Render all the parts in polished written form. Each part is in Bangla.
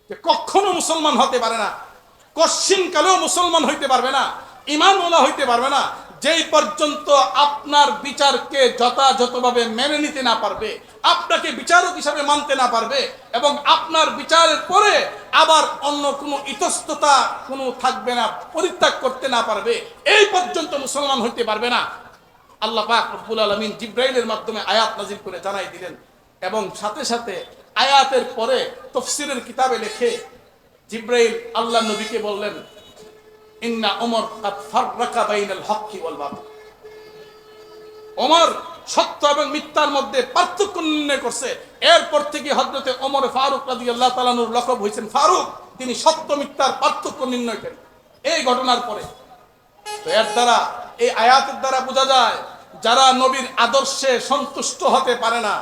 যে কখনো মুসলমান হতে পারে না, কশ্চিন কালেও মুসলমান হইতে পারবে না, ঈমানওয়ালা হইতে পারবে না, যেই পর্যন্ত আপনার বিচারকে যথাযথভাবে মেনে নিতে না পারবে, আপনাকে বিচারক হিসাবে মানতে না পারবে, এবং আপনার বিচারের পরে আবার অন্য কোনো ইতস্ততা কোনো থাকবে না, পরিত্যাগ করতে না পারবে, এই পর্যন্ত মুসলমান হইতে পারবে না। আল্লাহ পাক রব্বুল আলামিন জিবরাইলের মাধ্যমে আয়াত নাজিল করে জানাই দিলেন, এবং সাথে সাথে আয়াতের পরে তাফসীরের কিতাবে লেখে জিবরাইল আল্লাহ নবীকে বললেন, ইন্না ওমর কাদ ফাররাকা বাইনাল হক্কি ওয়াল বাতিল। ওমর সত্য এবং মিথ্যার মধ্যে পার্থক্য নির্ণয় করছে। এরপর থেকে হযরতে ওমর ফারুক রাদিয়াল্লাহু তাআলা আনহুর লকব হয়েছেন ফারুক, তিনি সত্য মিথ্যার পার্থক্য নির্ণয় করেন। এই ঘটনার পরে তো এর দ্বারা, এই আয়াতের দ্বারা বোঝা যায়, যারা নবীর আদর্শে সন্তুষ্ট হতে পারে না,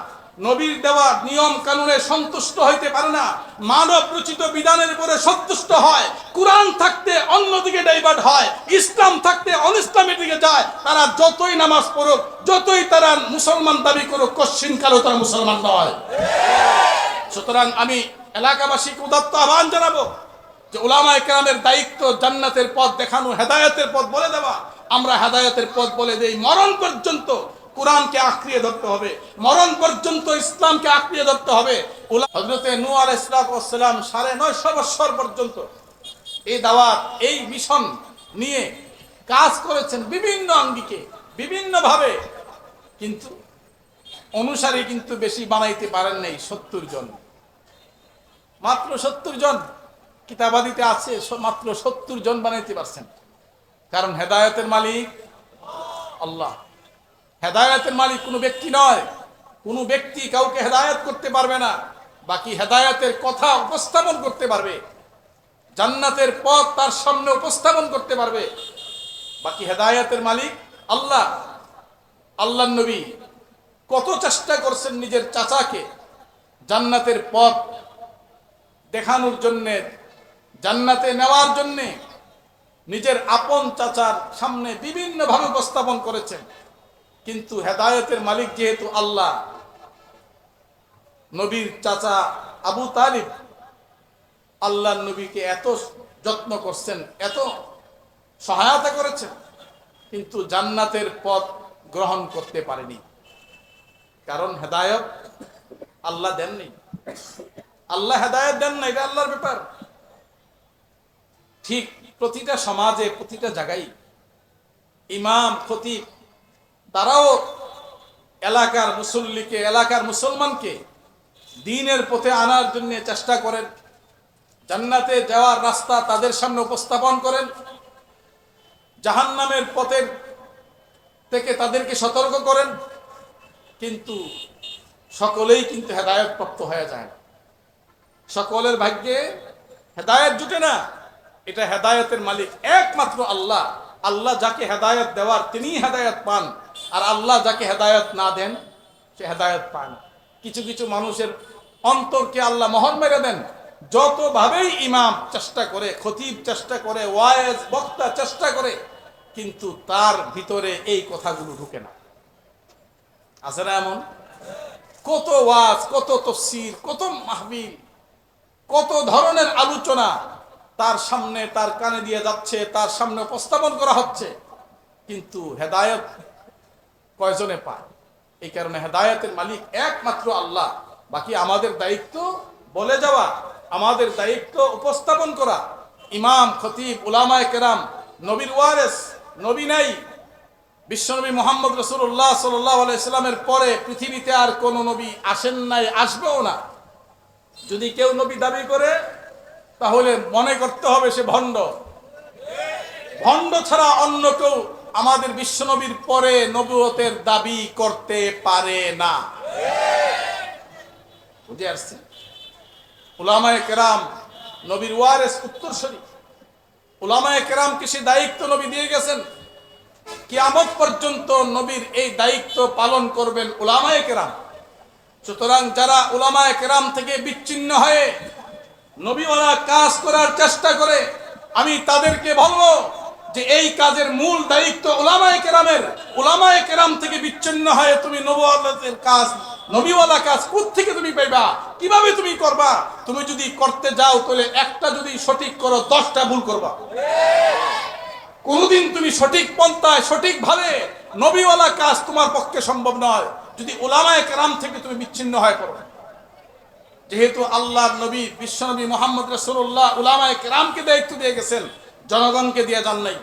নবীর দেওয়া নিয়ম কানুনে সন্তুষ্ট হইতে পারে না, মানব রচিত বিধানের উপরে সন্তুষ্ট হয়, কুরআন থাকতে অন্যদিকে ডাইভার্ট হয়, ইসলাম থাকতে অনিসলামের দিকে যায়, তারা যতই নামাজ পড়ুক, যতই তারা মুসলমান দাবি করুক, কশ্চিন কালেও তারা মুসলমান নয়। সুতরাং আমি এলাকাবাসীকে উদাত্ত আহ্বান জানাবো যে উলামায়ে কেরামের দায়িত্ব জান্নাতের পথ দেখানো, হেদায়েতের পথ বলে দেওয়া। আমরা হেদায়েতের পথ বলে দেই, মরণ পর্যন্ত কোরআনকে আঁকড়িয়ে ধরতে হবে, মরণ পর্যন্ত ইসলামকে আঁকড়িয়ে ধরতে হবে। হযরতে নূহ আলাইহিস সালাম 950 বছর পর্যন্ত এই দাওয়াত, এই মিশন নিয়ে কাজ করেছেন বিভিন্ন আঙ্গিকে, বিভিন্নভাবে, কিন্তু অনুসারী কিন্তু বেশি বানাইতে পারেন নাই। 70 জন, মাত্র 70 জন কিতাবাদিতে আছে, মাত্র 70 জন বানাইতে পারছেন। কারণ হেদায়েতের মালিক আল্লাহ। হেদায়েতের মালিক কোনো ব্যক্তি নয়, কোনো ব্যক্তি কাউকে হেদায়েত করতে পারবে না, বাকি হেদায়েতের কথা উপস্থাপন করতে পারবে, জান্নাতের পথ তার সামনে উপস্থাপন করতে পারবে, বাকি হেদায়েতের মালিক আল্লাহ। আল্লাহর নবী কত চেষ্টা করছেন নিজের চাচাকে জান্নাতের পথ দেখানোর জন্যে, জান্নাতে নেওয়ার জন্যে, নিজের আপন চাচার সামনে বিভিন্নভাবে উপস্থাপন করেছেন। কিন্তু হেদায়েতের মালিক যেহেতু আল্লাহ, নবীর চাচা আবু তালিব আল্লাহর নবীকে এত যত্ন করছেন, এত সহায়তা করেছেন, কিন্তু জান্নাতের পথ গ্রহণ করতে পারেনি। কারণ হেদায়েত আল্লাহ দেননি, আল্লাহ হেদায়েত দেন না, এটা আল্লাহর ব্যাপার। ঠিক প্রতিটা সমাজে, প্রতিটা জায়গায় ইমাম, খতিব তারাও এলাকার মুসল্লিকে, এলাকার মুসলমানকে দ্বীনের পথে আনার জন্য চেষ্টা করেন, জান্নাতে যাওয়ার রাস্তা তাদের সামনে উপস্থাপন করেন, জাহান্নামের পথের থেকে তাদেরকে সতর্ক করেন, কিন্তু সকলেই কিন্তু হেদায়েত প্রাপ্ত হয়ে যায় না। সকলের ভাগ্যে হেদায়েত জুটে না। এটা হেদায়েতের মালিক একমাত্র আল্লাহ। আল্লাহ যাকে হেদায়েত দেওয়ার তিনিই হেদায়েত পান, আর আল্লাহ যাকে হেদায়েত না দেন সে হেদায়েত পান। কিছু কিছু মানুষের অন্তরকে আল্লাহ মোহর মেরে দেন, যতভাবেই ইমাম চেষ্টা করে, খতিব চেষ্টা করে, ওয়াইজ বক্তা চেষ্টা করে, কিন্তু তার ভিতরে এই কথাগুলো ঢুকে না। আছে না এমন? কত ওয়াজ, কত তাফসীর, কত মাহফিল, কত ধরনের আলোচনা তার সামনে, তার কানে দিয়ে যাচ্ছে, তার সামনে উপস্থাপন করা হচ্ছে, কিন্তু হেদায়েত কয়জনে পায়? এই কারণে হেদায়েতের মালিক একমাত্র আল্লাহ। বাকি আমাদের দায়িত্ব বলে যাওয়া, আমাদের দায়িত্ব উপস্থাপন করা। ইমাম, খতিব, উলামায়ে কেরাম নবীর ওয়ারিস, নবী নাই। বিশ্বনবী মুহাম্মদ রাসূলুল্লাহ সাল্লাল্লাহু আলাইহি সাল্লামের পরে পৃথিবীতে আর কোন নবী আসেন নাই, আসবেও না। যদি কেউ নবী দাবি করে তাহলে মনে করতে হবে সে ভণ্ড। ভণ্ড ছাড়া অন্য কেউ আমাদের বিশ্বনবীর পরে নবুয়তের দাবি করতে পারে না। বুঝে আসছে? উলামায়ে কেরাম নবীর ওয়ারিস, উত্তরসূরি। উলামায়ে কেরামকে সে দায়িত্ব নবী দিয়ে গেছেন, কিয়ামত পর্যন্ত নবীর এই দায়িত্ব পালন করবেন উলামায়ে কেরাম। সুতরাং যারা উলামায়ে কেরাম থেকে বিচ্ছিন্ন হয়ে নবীওয়ালা কাজ করার চেষ্টা করে, আমি তাদেরকে বলবো যে এই কাজের মূল দায়িত্ব উলামায়ে কেরামের। উলামায়ে কেরাম থেকে বিচ্ছিন্ন হয়ে তুমি নবুয়তের কাজ, নবীওয়ালা কাজ কোত্থেকে তুমি পাইবা, কিভাবে তুমি করবা? তুমি যদি করতে যাও তাহলে একটা যদি সঠিক করো 10টা ভুল করবা। কোনদিন তুমি সঠিক পন্থায় সঠিকভাবে নবীওয়ালা কাজ তোমার পক্ষে সম্ভব নয় যদি উলামায়ে কেরাম থেকে তুমি বিচ্ছিন্ন হয়ে পড়ো। যেহেতু আল্লাহর নবী বিশ্বনবী মুহাম্মদ রাসূলুল্লাহ উলামায়ে কেরামকে দায়িত্ব দিয়ে গেছেন, জনগণকে দিয়ে যান নাই,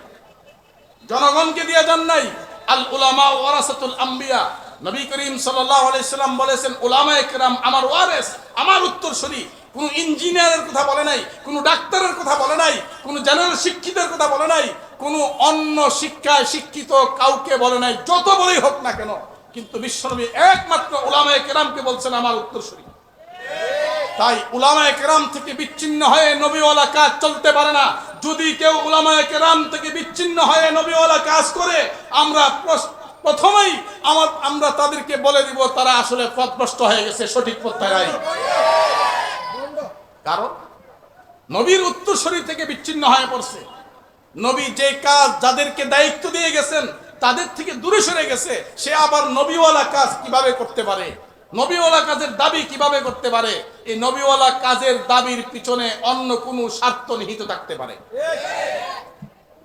জনগণকে দিয়ে যান নাই। আল উলামা ওয়ারাসাতুল আম্বিয়া, নবী করিম সাল্লাল্লাহু আলাইহি সাল্লাম বলেছেন উলামায়ে কেরাম আমার ওয়ারিস, আমার উত্তরসূরি। কোন ইঞ্জিনিয়ারের কথা বলে নাই, কোন ডাক্তারের কথা বলে নাই, কোন জেনারেল শিক্ষিতের কথা বলে নাই, কোন অন্য শিক্ষায় শিক্ষিত কাউকে বলে নাই, যত বড়ই হোক না কেন। কিন্তু বিশ্বনবী একমাত্র উলামায়ে কেরামকে বলছেন আমার উত্তরসূরি। তাই উলামায়ে কেরাম থেকে বিচ্ছিন্ন হয়ে নবীওয়ালা কাজ চলতে পারে না। যদি কেউ উলামায়ে কেরাম থেকে বিচ্ছিন্ন হয়ে নবীওয়ালা কাজ করে, আমরা প্রথমেই আমরা তাদেরকে বলে দিব তারা আসলে পথভ্রষ্ট হয়ে গেছে, সঠিক পথে নাই। কারণ নবীর উত্তরসূরি থেকে বিচ্ছিন্ন হয়ে পড়ছে। নবী যে কাজ যাদেরকে দায়িত্ব দিয়ে গেছেন তাদের থেকে দূরে সরে গেছে, সে আবার নবীওয়ালা কাজ কিভাবে করতে পারে, নবীওয়ালা কাজের দাবি কিভাবে করতে পারে? এই নবীওয়ালা কাজের দাবির পিছনে অন্য কোনো স্বার্থ নিহিত থাকতে পারে,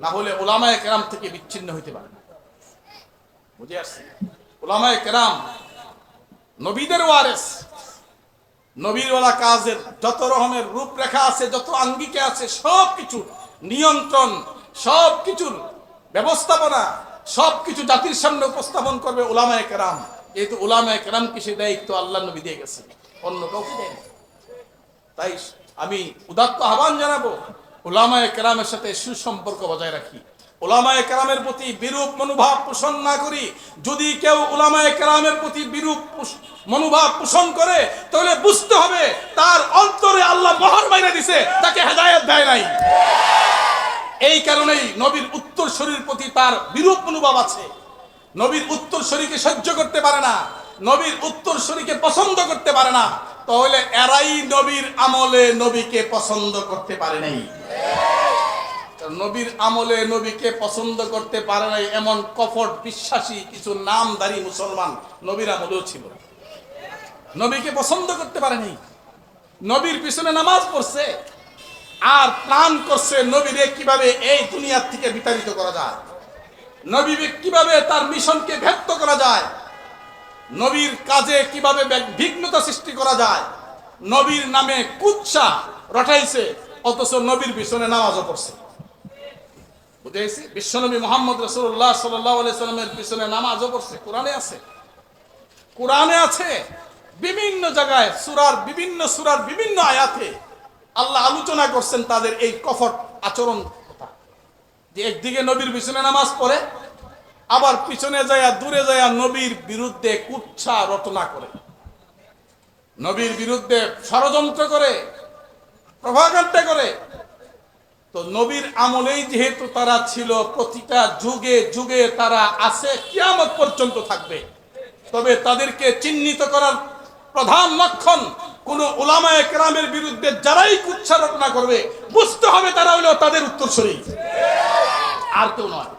না হলে উলামায়ে কেরাম থেকে বিচ্ছিন্ন হইতে পারে না। বুঝে আসছে? উলামায়ে কেরাম নবীদের ওয়ারিস। নবীওয়ালা কাজের যত রকমের রূপরেখা আছে, যত আঙ্গিকে আছে, সবকিছু নিয়ন্ত্রণ, সবকিছুর ব্যবস্থাপনা, সবকিছু জাতির সামনে উপস্থাপন করবে উলামায়ে কেরাম। যেহেতু উলামায়ে কেরামকে সেই দায়িত্ব আল্লাহ নবী দিয়ে গেছেন, অন্য কাউকে দেয়নি। তাই আমি উদাত্ত আহ্বান জানাবো উলামায়ে কেরামের সাথে সুসম্পর্ক বজায় রাখি, উলামায়ে কেরামের প্রতি বিরূপ মনোভাব পোষণ না করি। যদি কেউ উলামায়ে কেরামের প্রতি বিরূপ মনোভাব পোষণ করে তাহলে বুঝতে হবে তার অন্তরে আল্লাহ মোহর মাইরা দিছে, তাকে হেদায়েত দেয় নাই। এই কারণেই নবীর উত্তরসূরির প্রতি তার বিরূপ মনোভাব আছে। নবীর উত্তরসূরিকে সহ্য করতে পারে না, নবীর উত্তরসূরিকে পছন্দ করতে পারে না। তাহলে এরাই নবীর আমলে নবীকে পছন্দ করতে পারে নাই। নবীর আমলে নবীকে পছন্দ করতে পারে নাই এমন কপট বিশ্বাসী কিছু নামধারী মুসলমান নবীর আমলেও ছিল, নবীকে পছন্দ করতে পারে নাই। নবীর পিছনে নামাজ পড়ছে আর প্ল্যান করছে নবীরে কিভাবে এই দুনিয়ার থেকে বিতাড়িত করা যায়, নবীকে কিভাবে তার মিশনকে ব্যর্থ করা যায়, নবীর কাজে কিভাবে বিঘ্নতা সৃষ্টি করা যায়। নবীর নামে কুৎসা রটাইছে, অথচ নবীর পিছনে নামাজও পড়ছে। বুঝেছি? বিশ্বনবী মুহাম্মদ রাসূলুল্লাহ সাল্লাল্লাহু আলাইহি সাল্লামের পিছনে নামাজও পড়ছে। কোরআনে আছে, কোরআনে আছে, বিভিন্ন জায়গায় সূরার বিভিন্ন আয়াতে আল্লাহ আলোচনা করছেন তাদের এই কপট আচরণ কথা। যে একদিকে নবীর পিছনে নামাজ পড়ে, আবার পিছনে যায়া দূরে যায়া নবীর বিরুদ্ধে কুৎসা রটনা করে, নবীর বিরুদ্ধে ষড়যন্ত্র করে, প্রভাগান্ডা করে। তো নবীর আমলেই যেহেতু তারা ছিল, প্রতিটা যুগে যুগে তারা আছে, কিয়ামত পর্যন্ত থাকবে। তবে তাদেরকে চিহ্নিত করার প্রধান লক্ষণ, কোন উলামায়ে কেরামের বিরুদ্ধে যারাই কুৎসা রটনা করবে বুঝতে হবে তারা হলো তাদের উত্তরসূরি, আর কেউ নয়।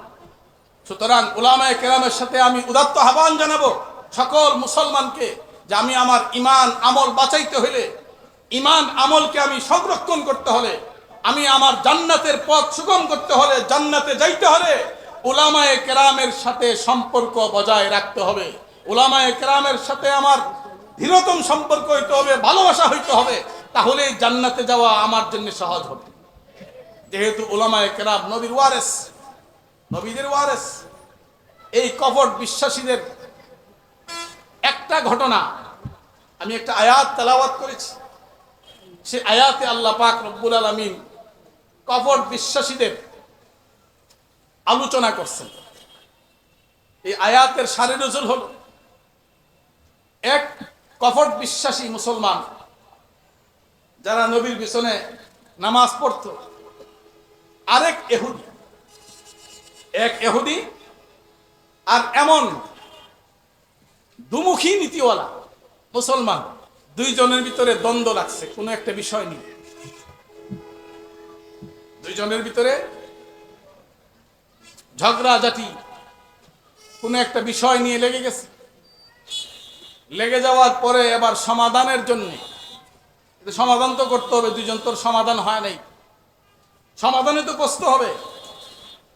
সুতরাং উলামায়ে কেরামের সাথে আমি উদাত্ত আহ্বান জানাবো সকল মুসলমানকে যে আমি আমার ঈমান আমল বাঁচাইতে হলে, ঈমান আমলকে আমি সংরক্ষণ করতে হলে, আমি আমার জান্নাতের পথ সুগম করতে হলে, জান্নাতে যাইতে হলে উলামায়ে কেরামের সাথে সম্পর্ক বজায় রাখতে হবে। উলামায়ে কেরামের সাথে আমার দৃঢ়তম সম্পর্ক হইতে হবে, ভালোবাসা হইতে হবে, তাহলে জান্নাতে যাওয়া আমার জন্য সহজ হবে। যেহেতু উলামায়ে কেরাম নবীর ওয়ারিস, নবীদের ওয়ারিস। এই কপট বিশ্বাসীদের একটা ঘটনা, আমি একটা আয়াত তেলাওয়াত করেছি, সে আয়াতে আল্লাহ পাক রব্বুল আলামিন কপট বিশ্বাসীদের আলোচনা করছেন। এই আয়াতের সারে নজুল হলো, এক কপট বিশ্বাসী মুসলমান যারা নবীর পিছনে নামাজ পড়তো, আরেক ইহুদি, এক ইহুদি আর এমন দুমুখী নীতিওয়ালা মুসলমান, দুইজনের ভিতরে দ্বন্দ্ব লাগছে কোনো একটা বিষয় নিয়ে। দুইজনের ভিতরে ঝগড়াঝাটি কোনো একটা বিষয় নিয়ে লেগে গেছে। লেগে যাওয়ার পরে এবার সমাধানের জন্য সমাধান তো করতে হবে, দুইজন তোর সমাধান হয় নাই, সমাধানে তো বসতে হবে।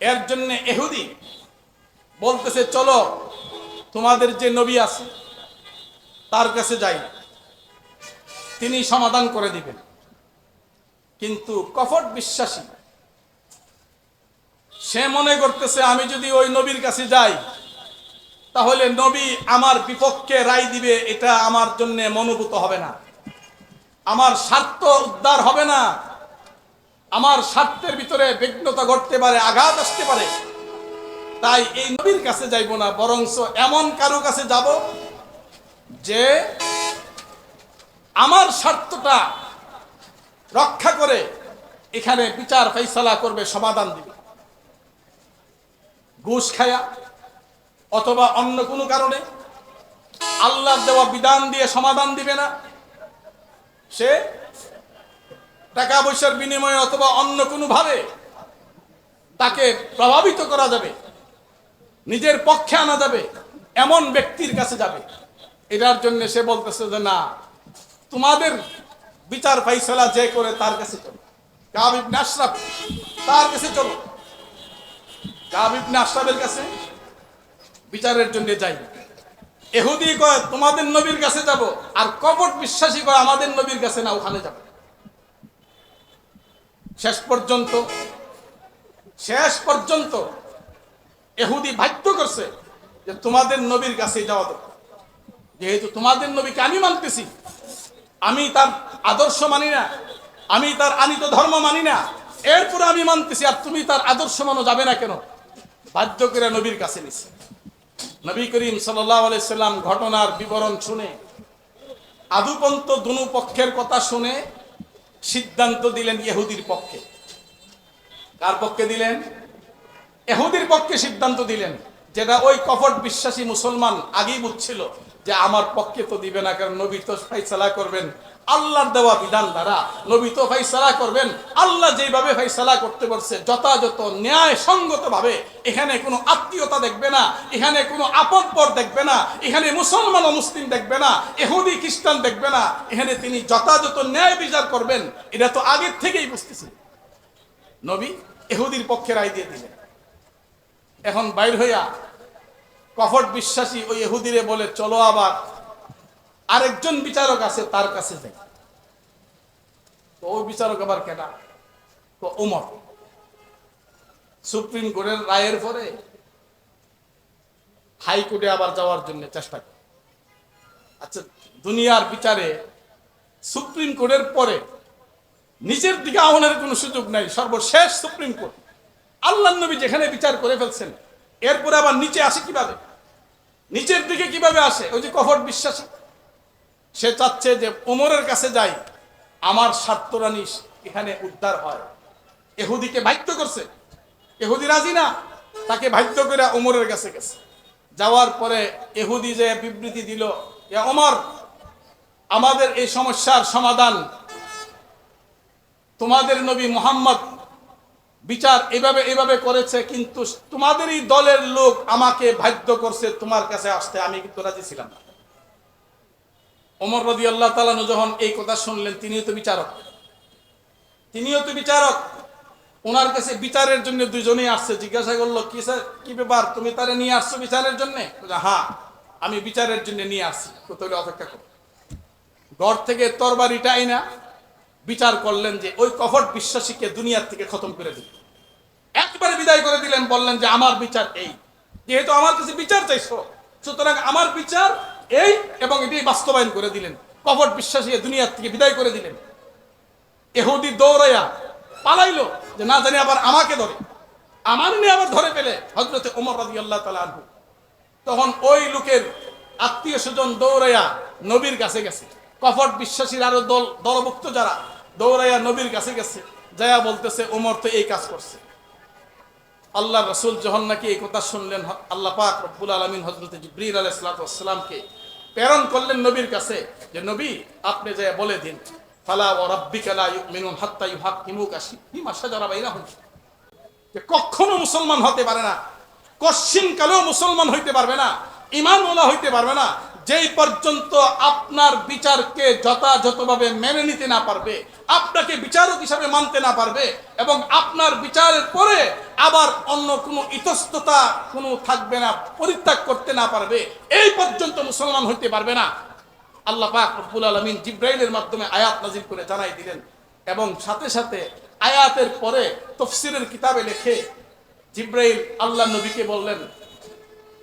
এর জন্য ইহুদি বলতেছে চলো তোমাদের যে নবী আছে তার কাছে যাই, তিনি সমাধান করে দিবেন। কিন্তু কপট বিশ্বাসী সে মনে করতেছে আমি যদি ওই নবীর কাছে যাই তাহলে নবী আমার বিপক্ষে রায় দিবে, এটা আমার জন্য মনোভূত হবে না, আমার স্বার্থ উদ্ধার হবে না, আমার স্বার্থের ভিতরে বিঘ্নতা ঘটতে পারে, আঘাত আসতে পারে। তাই এই নবীর কাছে যাইব না, বরঞ্চ এমন কারো কাছে যাব যে আমার স্বার্থটা রক্ষা করে এখানে বিচার ফয়সালা করবে, সমাধান দিবে। ঘুষ খায়া অথবা অন্য কোনো কারণে আল্লাহর দেওয়া বিধান দিয়ে সমাধান দিবে না, সে টাকা পয়সার বিনিময়ে অথবা অন্য কোনো ভাবে তাকে প্রভাবিত করা যাবে, নিজের পক্ষে আনা যাবে, এমন ব্যক্তির কাছে যাবে। এটার জন্য সে বলতেছে যে না, তোমাদের বিচার ফয়সালা যে করে তার কাছে চলো, কাব ইবনে আশরাফ তার কাছে চলো। কাব ইবনে আশরাফের কাছে বিচারের জন্য যাই। ইহুদি কয় তোমাদের নবীর কাছে যাব, আর কপট বিশ্বাসী কয় আমাদের নবীর কাছে না, ওখানে যাব। শেষ পর্যন্ত ইহুদি বাধ্য করছে যে তোমাদের নবীর কাছে যাওয়া দরকার, যেহেতু তোমাদের নবীকে আমি মানতেছি, আমি তার আদর্শ মানি না, আমি তার আনিত ধর্ম মানি না, এরপরে আমি মানতেছি, আর তুমি তার আদর্শ মানো যাবে না কেন? বাধ্য করে নবীর কাছে নিছে। নবী করিম সাল্লাল্লাহু আলাইহি সাল্লাম ঘটনার বিবরণ শুনে, আদুপন্ত দুনু পক্ষের কথা শুনে সিদ্ধান্ত দিলেন ইহুদির পক্ষে। কার পক্ষে দিলেন? ইহুদির পক্ষে সিদ্ধান্ত দিলেন, যেটা ওই কপট বিশ্বাসী মুসলমান আগেই বুঝছিল যে আমার পক্ষে তো দিবে না, কারণ নবী তো ফয়সালা করবেন আল্লাহর দেওয়া বিধান দ্বারা, নবী তো ফয়সালা করবেন আল্লাহ যেভাবে ফয়সালা করতে বলছে যথাযথ ন্যায় সঙ্গত ভাবে। এখানে কোনো আত্মীয়তা দেখবে না, এখানে কোনো আপদপর দেখবে না, এখানে মুসলমান ও মুসলিম দেখবে না, ইহুদি খ্রিস্টান দেখবে না, এখানে তিনি যথাযথ ন্যায় বিচার করবেন। এটা তো আগের থেকেই বুঝতেছি। নবী ইহুদির পক্ষে রায় দিয়ে দিলেন। এখন বাইর হইয়া কপট বিশ্বাসী ওই ইহুদিরে বলে চলো আবার আরেকজন বিচারক আছে তার কাছে যাই। তো ওই বিচারক আবার কেনা? তো ওমর। সুপ্রিম কোর্টের রায়ের পরে হাইকোর্টে আবার যাওয়ার জন্য চেষ্টা করে। আচ্ছা, দুনিয়ার বিচারে সুপ্রিম কোর্টের পরে নিচের দিকে আহ্বানের কোনো সুযোগ নাই, সর্বশেষ সুপ্রিম কোর্ট। আল্লাহর নবী যেখানে বিচার করে ফেলছেন, এরপরে আবার নিচে আসে কিভাবে? নিচের দিকে কিভাবে আসে? ওই যে কপট বিশ্বাসী, সে চাচ্ছে যে ওমরের কাছে যাই, আমার স্বার্থরানি এখানে উদ্ধার হয়। ইহুদিকে বাধ্য করছে, ইহুদি রাজি না, তাকে বাধ্য করে ওমরের কাছে গেছে। যাওয়ার পরে ইহুদি যে বিবৃতি দিল, ওমর আমাদের এই সমস্যার সমাধান, তোমাদের নবী মুহাম্মদ বিচার এভাবে করেছে, কিন্তু তোমাদেরই দলের লোক আমাকে বাধ্য করছে তোমার কাছে আসতে, আমি কিন্তু রাজি ছিলাম না। ওমর রাদিয়াল্লাহু তাআলা যখন এই কথা শুনলেন, তিনিও তো বিচারক, ওনার কাছে বিচারের জন্য দুজনেই আসছে। জিজ্ঞাসা করলো কি ব্যাপার, তুমি তারে নিয়ে আসছো বিচারের জন্য? হ্যাঁ, আমি বিচারের জন্য নিয়ে আসছি। তাহলে অপেক্ষা করো। ঘর থেকে তরবারিটা আইনা বিচার করলেন যে ওই কপট বিশ্বাসীকে দুনিয়ার থেকে খতম করে দিলেন, একবারে বিদায় করে দিলেন। বললেন যে আমার বিচার এই, যেহেতু আমার কাছে বিচার চাইছো, সুতরাং আমার বিচার এই, এবং এটি বাস্তবায়ন করে দিলেন। কপট বিশ্বাসী দুনিয়ার থেকে বিদায় করে দিলেন। ইহুদি দৌড়াইয়া পালাইলো যে না জানি আবার আমাকে ধরে, আমার নিয়ে আবার ধরে ফেলে হযরতে ওমর রাদিয়াল্লাহু তাআলা আনহু। তখন ওই লোকের আত্মীয় স্বজন দৌড়াইয়া নবীর কাছে গেছে। কপট বিশ্বাসীর আরো দলভুক্ত যারা দৌড়াইয়া নবীর কাছে গেছে, যায়া বলতেছে ওমর তো এই কাজ করছে। আল্লাহ রাসূল যখন নাকি এই কথা শুনলেন, আল্লাহ পাক রব্বুল আলামিন হযরত জিবরিল আলাইহিস সালামকে প্রেরণ করলেন নবীর কাছে, যে নবী আপনি যা বলে দিন, ফালা ওয়া রাব্বিকা লা ইউমিনুন হাত্তা ইউহাক্কিমুকা ফীমা শাজারা বাইনাহুম। যে কখনো মুসলমান হতে পারে না, কশ্চিন কালেও মুসলমান হইতে পারবে না, ঈমানওয়ালা হইতে পারবে না, যেই পর্যন্ত আপনার বিচারকে যথাযথভাবে মেনে নিতে না পারবে, আপনাকে বিচারক হিসাবে মানতে না পারবে, এবং আপনার বিচারের পরে আবার অন্য কোনো ইতস্ততা কোনো থাকবে না, পরিত্যাগ করতে না পারবে, এই পর্যন্ত মুসলমান হইতে পারবে না। আল্লাহ পাক রব্বুল আলামিন জিবরাইলের মাধ্যমে আয়াত নাযিল করে জানাই দিলেন, এবং সাথে সাথে আয়াতের পরে তাফসীরের কিতাবে লেখে জিবরাইল আল্লাহ নবীকে বললেন,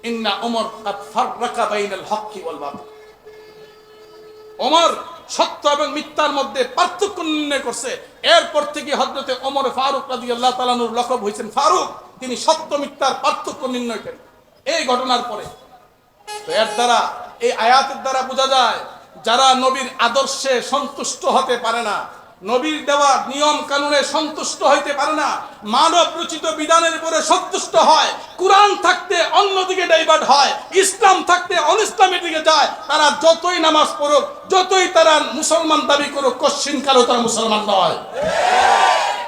ইন্না ওমর কাদ ফাররাকা বাইনাল হক্কি ওয়াল বাতিল। ওমর সত্য এবং মিথ্যার মধ্যে পার্থক্য নির্ণয় করছে। এরপর থেকে হযরতে ওমর ফারুক রাদিয়াল্লাহু তাআলা আনহুর লকব হয়েছেন ফারুক, তিনি সত্য মিথ্যার পার্থক্য নির্ণয় করেন। এই ঘটনার পরে তো এর দ্বারা, এই আয়াতের দ্বারা বোঝা যায়, যারা নবীর আদর্শে সন্তুষ্ট হতে পারে না, নবীর দেওয়া নিয়ম কানুনে সন্তুষ্ট হইতে পারে না, মানব রচিত বিধানের উপরে সন্তুষ্ট হয়, কুরআন থাকতে অন্যদিকে ডাইভার্ট হয়, ইসলাম থাকতে অনিসলামের দিকে যায়, তারা যতই নামাজ পড়ুক, যতই তারা মুসলমান দাবি করুক, কশ্চিন কালেও তারা মুসলমান নয়।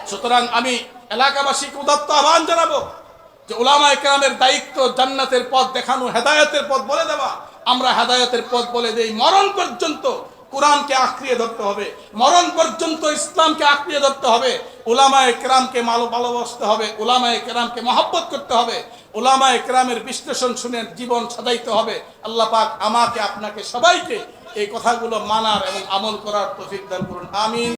সুতরাং আমি এলাকাবাসীকে উদাত্ত আহ্বান জানাবো যে উলামায়ে কেরামের দায়িত্ব জান্নাতের পথ দেখানো, হেদায়েতের পথ বলে দেওয়া। আমরা হেদায়েতের পথ বলে দেই, মরণ পর্যন্ত কোরআনকে আঁকড়িয়ে ধরতে হবে, মরণ পর্যন্ত ইসলামকে আঁকড়িয়ে ধরতে হবে, উলামায়ে কেরামকে ভালোবাসতে হবে, উলামায়ে কেরামকে মহব্বত করতে হবে, উলামায়ে কেরামের বিশ্লেষণ শুনে জীবন সাজাইতে হবে। আল্লাহ পাক আমাকে, আপনাকে, সবাইকে এই কথাগুলো মানার এবং আমল করার তৌফিক দান করুন। আমিন।